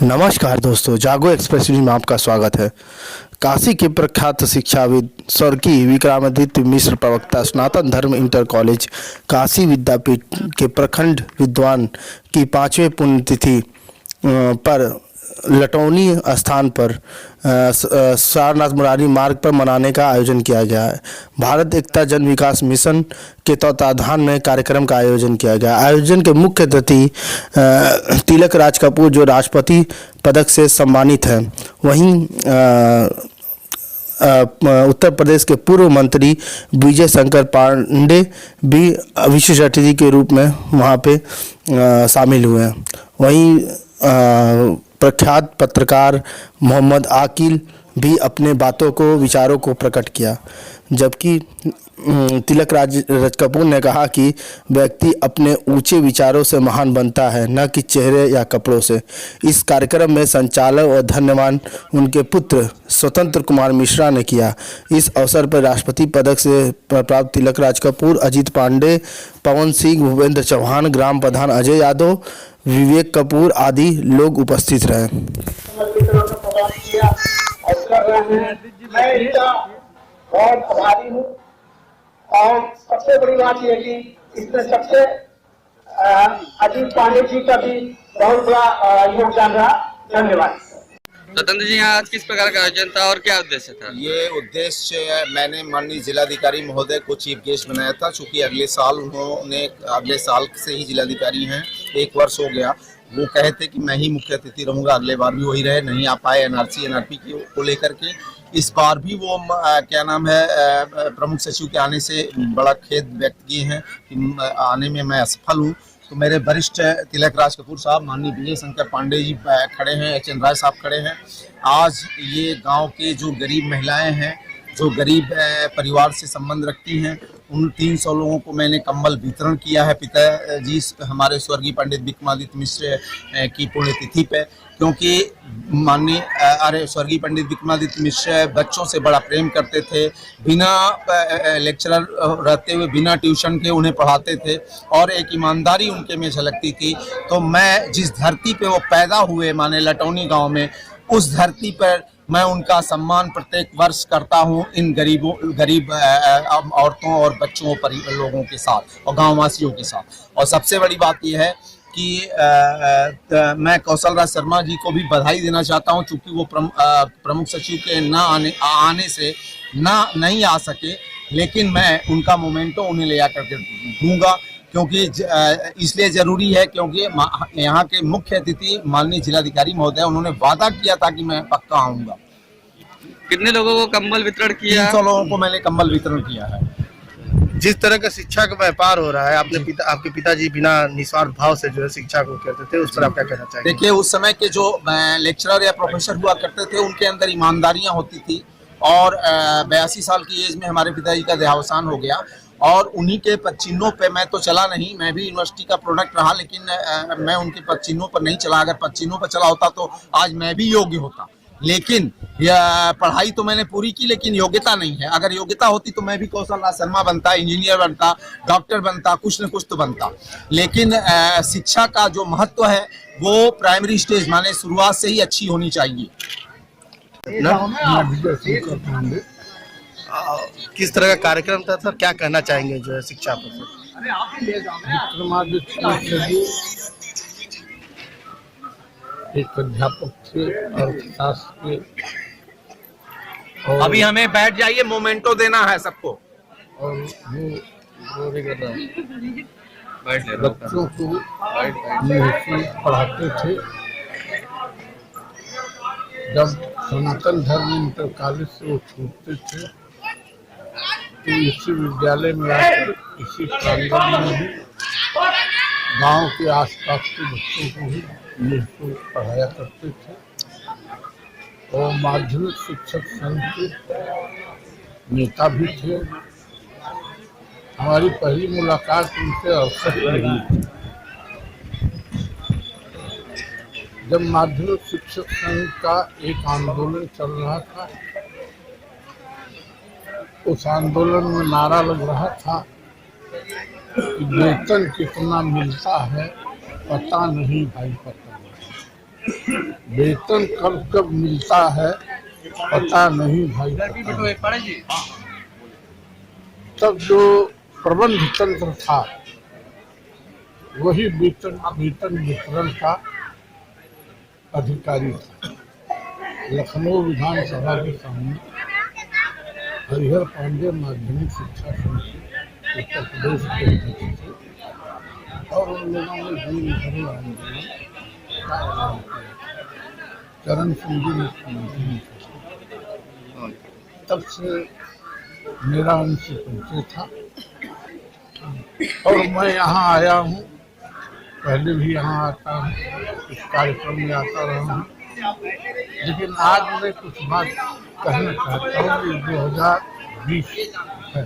नमस्कार दोस्तों, जागो एक्सप्रेस न्यूज में आपका स्वागत है। काशी के प्रख्यात शिक्षाविद स्वर्गीय विक्रमादित्य मिश्र प्रवक्ता सनातन धर्म इंटर कॉलेज काशी विद्यापीठ के प्रखंड विद्वान की 5वीं पुण्यतिथि पर लटौनी स्थान पर सारनाथ मुरारी मार्ग पर मनाने का आयोजन किया गया है। भारत एकता जन विकास मिशन के तत्वाधान में कार्यक्रम का आयोजन किया गया। आयोजन के मुख्य अतिथि तिलक राज कपूर जो राष्ट्रपति पदक से सम्मानित हैं, वहीं उत्तर प्रदेश के पूर्व मंत्री विजय शंकर पांडे भी विशेष अतिथि के रूप में वहाँ पे शामिल हुए हैं। वहीं प्रख्यात पत्रकार मोहम्मद आकिल भी अपने बातों को विचारों को प्रकट किया, जबकि तिलक राज कपूर ने कहा कि व्यक्ति अपने ऊंचे विचारों से महान बनता है, न कि चेहरे या कपड़ों से। इस कार्यक्रम में संचालक और धन्यवाद उनके पुत्र स्वतंत्र कुमार मिश्रा ने किया। इस अवसर पर राष्ट्रपति पदक से प्राप्त तिलक राज कपूर, अजीत पांडे, पवन सिंह, भूपेंद्र चौहान, ग्राम प्रधान अजय यादव, विवेक कपूर आदि लोग उपस्थित रहे। बहुत आभारी हूँ और सबसे बड़ी बात यह कि इसमें सबसे अजीत पांडे जी का भी बहुत बड़ा योगदान रहा। धन्यवाद। स्वतंत्र जी, यहाँ आज किस प्रकार का आयोजन था और क्या उद्देश्य था? ये उद्देश्य मैंने माननीय जिलाधिकारी महोदय को चीफ गेस्ट बनाया था, चूंकि अगले साल से ही जिलाधिकारी हैं, 1 वर्ष हो गया। वो कहे थे कि मैं ही मुख्य अतिथि रहूंगा, अगले बार भी वही रहे, नहीं आ पाए एनआरपी को लेकर के। इस बार भी वो प्रमुख सचिव के आने से बड़ा खेद व्यक्त किए हैं कि आने में मैं असफल हूँ। तो मेरे वरिष्ठ तिलक राज कपूर साहब, माननीय विजय शंकर पांडे जी खड़े हैं, HN राय साहब खड़े हैं। आज ये गांव के जो गरीब महिलाएं हैं, जो गरीब परिवार से संबंध रखती हैं, उन 300 लोगों को मैंने कंबल वितरण किया है पिताजी हमारे स्वर्गीय पंडित विक्रमादित्य मिश्र की पुण्यतिथि पे, क्योंकि माननीय स्वर्गीय पंडित विक्रमादित्य मिश्र बच्चों से बड़ा प्रेम करते थे। बिना लेक्चरर रहते हुए, बिना ट्यूशन के उन्हें पढ़ाते थे और एक ईमानदारी उनके में झलकती थी। तो मैं जिस धरती पे वो पैदा हुए, माने लटौनी गांव में, उस धरती पर मैं उनका सम्मान प्रत्येक वर्ष करता हूं, इन गरीब औरतों और बच्चों लोगों के साथ और गांववासियों के साथ। और सबसे बड़ी बात यह है कि मैं कौशल राज शर्मा जी को भी बधाई देना चाहता हूं, चूंकि वो प्रमुख सचिव के आने से नहीं आ सके, लेकिन मैं उनका मोमेंटो उन्हें ले आकर के दूंगा, क्योंकि इसलिए ज़रूरी है क्योंकि यहाँ के मुख्य अतिथि माननीय जिलाधिकारी महोदय, उन्होंने वादा किया था कि मैं पक्का आऊँगा। कितने लोगों को कंबल वितरण किया? 300 लोगों को मैंने कंबल वितरण किया है। जिस तरह का शिक्षा का व्यापार हो रहा है, आपके पिताजी बिना निस्वार्थ भाव से जो है शिक्षा को करते थे, उस पर आप क्या कहना चाहेंगे? देखिए, उस समय के जो लेक्चरर या प्रोफेसर हुआ करते थे, उनके अंदर ईमानदारियाँ होती थी। और 82 साल की एज में हमारे पिताजी का देहावसान हो गया और उन्हीं के पदचिन्हों पे मैं तो चला नहीं, मैं भी यूनिवर्सिटी का प्रोडक्ट रहा, लेकिन मैं उनके पदचिन्हों पर नहीं चला। अगर पदचिन्हों पर चला होता तो आज मैं भी योग्य होता, लेकिन पढ़ाई तो मैंने पूरी की, लेकिन योग्यता नहीं है। अगर योग्यता होती तो मैं भी कौशल राज शर्मा बनता, इंजीनियर बनता, डॉक्टर बनता, कुछ न कुछ तो बनता। लेकिन शिक्षा का जो महत्व है वो प्राइमरी स्टेज माने शुरुआत से ही अच्छी होनी चाहिए। किस तरह का कार्यक्रम था सर, क्या कहना चाहेंगे जो है शिक्षा पर? एक अध्यापक थे अर्थशास्त्र के। अभी हमें बैठ जाइए, मोमेंटो देना है सबको। और वो बच्चों को पढ़ाते थे। जब सनातन धर्म इंटर कॉलेज से वो छूटते थे तो इसी विद्यालय में आकर, इसी प्रांगण में ही गांव के आसपास के बच्चों को ही निःशुल्क पढ़ाया करते थे। और माध्यमिक शिक्षक संघ के नेता भी थे। हमारी पहली मुलाकात उनसे 68 में हुई थी, जब माध्यमिक शिक्षक संघ का एक आंदोलन चल रहा था। उस आंदोलन में नारा लग रहा था कि वेतन कितना मिलता है पता नहीं भाई, पता नहीं। वेतन कब कब मिलता है पता नहीं भाई। तब जो प्रबंध तंत्र था वही वेतन वितरण का अधिकारी था। लखनऊ विधानसभा के सामने हरिहर पांडे माध्यमिक शिक्षा समिति उत्तर प्रदेश के अध्यक्ष थे और उन लोगों ने दिन भर आंदोलन का ऐलान किया। चरण सिंह जी मुख्यमंत्री थे। तब से मेरा उनसे परिचय था और मैं यहाँ आया हूँ, पहले भी यहाँ आता हूँ, इस कार्यक्रम में आता रहा हूँ। लेकिन आज मैं कुछ बात कहना चाहता हूँ कि 2020 है।